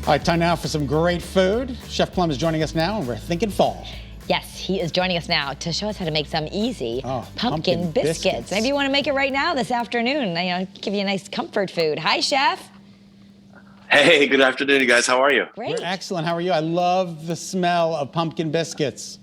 All right, time now for some great food. Chef Plum is joining us now, and we're thinking fall. Yes, he is joining us now to show us how to make some easy pumpkin biscuits. Maybe you want to make it right now this afternoon. Give you a nice comfort food. Hi, Chef. Hey, good afternoon, you guys. How are you? Great. We're excellent. How are you? I love the smell of pumpkin biscuits.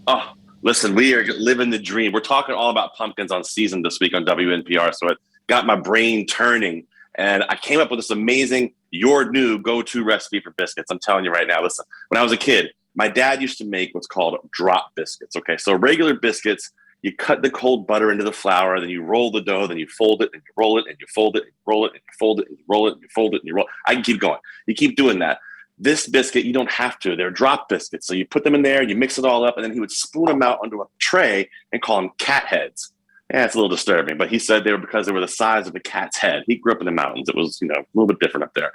Oh, listen, we are living the dream. We're talking all about pumpkins on Season this week on WNPR, so it got my brain turning. And I came up with this amazing, your new go-to recipe for biscuits. I'm telling you right now, listen, when I was a kid, my dad used to make what's called drop biscuits. Okay, so regular biscuits, you cut the cold butter into the flour, then you roll the dough, then you fold it, and you roll it, and you fold it, and you roll it, and you fold it, and you roll it, and you fold it, and you roll it. I can keep going. You keep doing that. This biscuit, you don't have to. They're drop biscuits. So you put them in there, you mix it all up, and then he would spoon them out onto a tray and call them cat heads. Yeah, it's a little disturbing, but he said they were because they were the size of a cat's head. He grew up in the mountains. It was, a little bit different up there.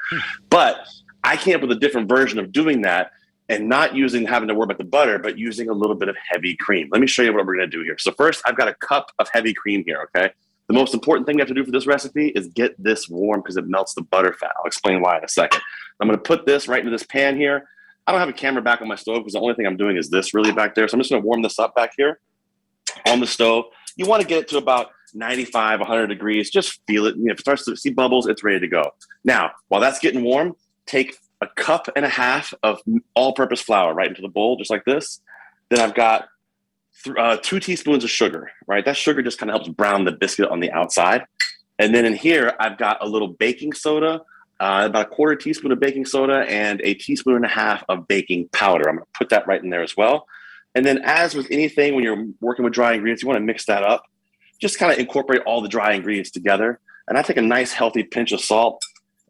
But I came up with a different version of doing that and not having to worry about the butter, but using a little bit of heavy cream. Let me show you what we're going to do here. So first, I've got a cup of heavy cream here, okay? The most important thing you have to do for this recipe is get this warm because it melts the butter fat. I'll explain why in a second. I'm going to put this right into this pan here. I don't have a camera back on my stove because the only thing I'm doing is this really back there. So I'm just going to warm this up back here on the stove. You want to get it to about 95, 100 degrees. Just feel it. If it starts to see bubbles, it's ready to go. Now, while that's getting warm, take a cup and a half of all-purpose flour right into the bowl, just like this. Then I've got 2 teaspoons of sugar, right? That sugar just kind of helps brown the biscuit on the outside. And then in here, I've got a little baking soda, about a 1/4 teaspoon of baking soda, and a 1.5 teaspoons of baking powder. I'm going to put that right in there as well. And then as with anything, when you're working with dry ingredients, you want to mix that up. Just kind of incorporate all the dry ingredients together. And I take a nice, healthy pinch of salt.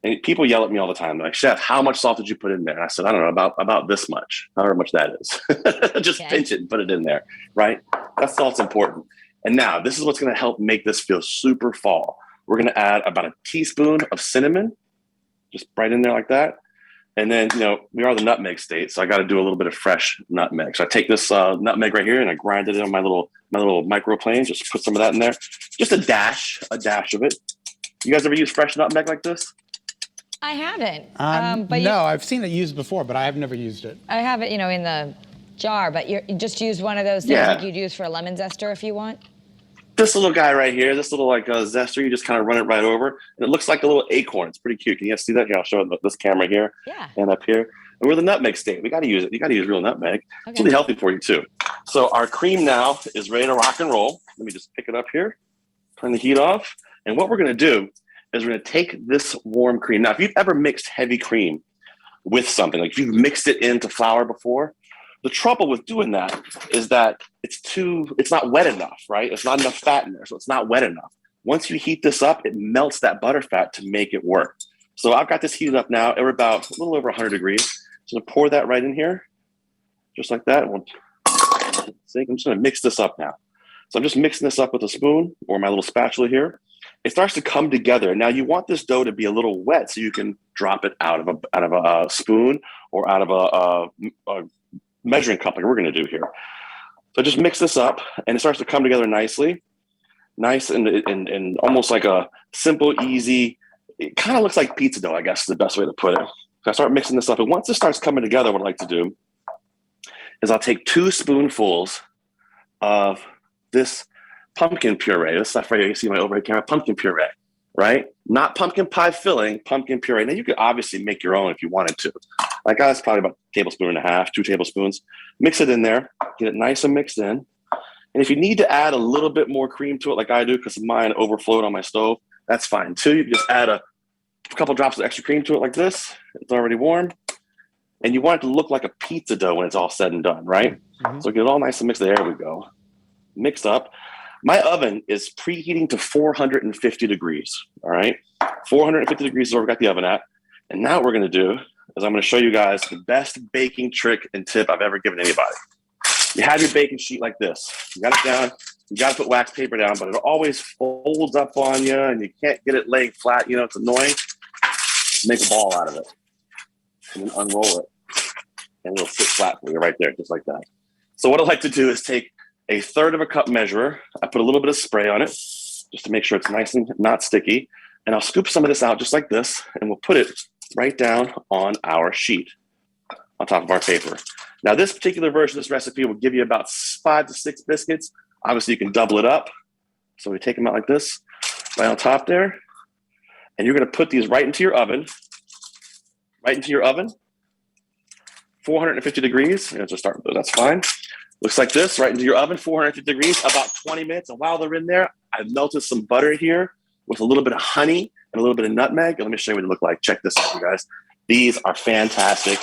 And people yell at me all the time. They're like, Chef, how much salt did you put in there? And I said, I don't know, about this much, however much that is. Just pinch it and put it in there, right? That salt's important. And now this is what's going to help make this feel super fall. We're going to add about 1 teaspoon of cinnamon, just right in there like that. And then, we are the nutmeg state, so I got to do a little bit of fresh nutmeg. So I take this nutmeg right here and I grind it in my little microplanes. Just put some of that in there. Just a dash of it. You guys ever use fresh nutmeg like this? I haven't. No, I've seen it used before, but I have never used it. I have it, in the jar, but you just use one of those things like you'd use for a lemon zester if you want. This little guy right here, this little zester, you just kind of run it right over. And it looks like a little acorn. It's pretty cute. Can you guys see that? Here, I'll show it this camera here. Yeah. And up here. And we're the nutmeg state. We got to use it. You got to use real nutmeg. Okay. It's really healthy for you too. So our cream now is ready to rock and roll. Let me just pick it up here. Turn the heat off. And what we're going to do is we're going to take this warm cream. Now, if you've ever mixed heavy cream with something, like if you've mixed it into flour before, the trouble with doing that is that it's not wet enough, right? It's not enough fat in there, so it's not wet enough. Once you heat this up, it melts that butter fat to make it work. So I've got this heated up now. We're about a little over 100 degrees. So I'm going to pour that right in here, just like that. I'm just going to mix this up now. So I'm just mixing this up with a spoon or my little spatula here. It starts to come together. Now you want this dough to be a little wet so you can drop it out of a spoon or out of a measuring cup like we're going to do here. So just mix this up and it starts to come together nicely. Nice and almost like a simple, easy, it kind of looks like pizza dough, I guess is the best way to put it. So I start mixing this up. And once it starts coming together, what I like to do is I'll take 2 spoonfuls of this pumpkin puree. This stuff right here, you see my overhead camera, pumpkin puree, right? Not pumpkin pie filling, pumpkin puree. Now you could obviously make your own if you wanted to. Like that's probably about 1.5 tablespoons, 2 tablespoons. Mix it in there, get it nice and mixed in. And if you need to add a little bit more cream to it like I do because mine overflowed on my stove, that's fine too. You can just add a couple drops of extra cream to it like this. It's already warm. And you want it to look like a pizza dough when it's all said and done, right? Mm-hmm. So get it all nice and mixed. There we go. Mixed up. My oven is preheating to 450 degrees, all right? 450 degrees is where we got the oven at. And now what we're going to do is I'm going to show you guys the best baking trick and tip I've ever given anybody. You have your baking sheet like this. You got it down. You got to put wax paper down, but it always folds up on you, and you can't get it laying flat. It's annoying. Make a ball out of it, and then unroll it, and it'll sit flat for you right there, just like that. So what I like to do is take 1/3 cup measurer. I put a little bit of spray on it, just to make sure it's nice and not sticky. And I'll scoop some of this out just like this, and we'll put it right down on our sheet, on top of our paper. Now, this particular version of this recipe will give you about 5 to 6 biscuits. Obviously, you can double it up. So we take them out like this, right on top there. And you're going to put these right into your oven. 450 degrees. And just start with those, that's fine. Looks like this, right into your oven, 450 degrees, about 20 minutes. And while they're in there, I've melted some butter here with a little bit of honey and a little bit of nutmeg. And let me show you what they look like. Check this out, you guys. These are fantastic.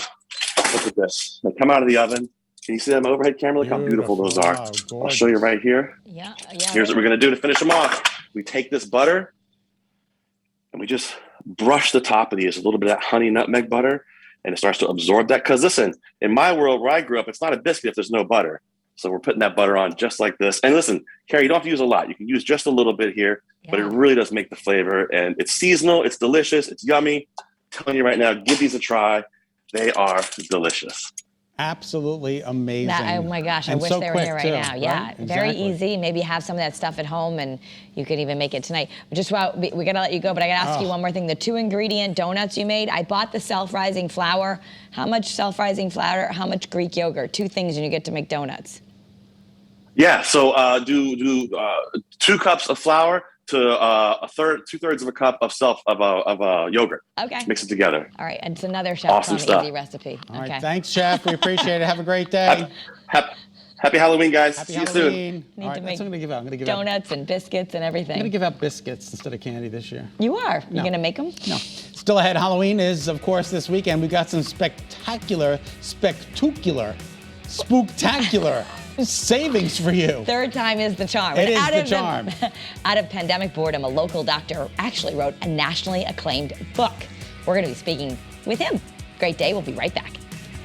Look at this. They come out of the oven. Can you see them overhead camera? Look how beautiful those are. I'll show you right here. Yeah. Here's what we're going to do to finish them off. We take this butter and we just brush the top of these, a little bit of that honey nutmeg butter, and it starts to absorb that. Because listen, in my world where I grew up, it's not a biscuit if there's no butter. So we're putting that butter on just like this. And listen, Carrie, you don't have to use a lot. You can use just a little bit here, but it really does make the flavor. And it's seasonal, it's delicious, it's yummy. I'm telling you right now, give these a try. They are delicious. Absolutely amazing. Oh my gosh, I wish they were here right now. Yeah, right? very Exactly. easy. Maybe have some of that stuff at home and you could even make it tonight. Just while we got to let you go, but I got to ask you one more thing. The 2-ingredient donuts you made, I bought the self-rising flour. How much self-rising flour, how much Greek yogurt? 2 things and you get to make donuts. Yeah, so do 2 cups of flour to 2/3 of a cup of yogurt. Okay. Mix it together. All right, and it's another Chef Plum easy recipe. All right, thanks, Chef. We appreciate it. Have a great day. Happy Halloween, guys. Happy See you Halloween. soon. Need to make I'm going to give out. donuts and biscuits and everything. I'm going to give out biscuits instead of candy this year. You are? No. You going to make them? No. Still ahead, Halloween is, of course, this weekend. We've got some spectacular savings for you. Third time is the charm. It is the charm. Out of pandemic boredom, a local doctor actually wrote a nationally acclaimed book. We're going to be speaking with him. Great day. We'll be right back.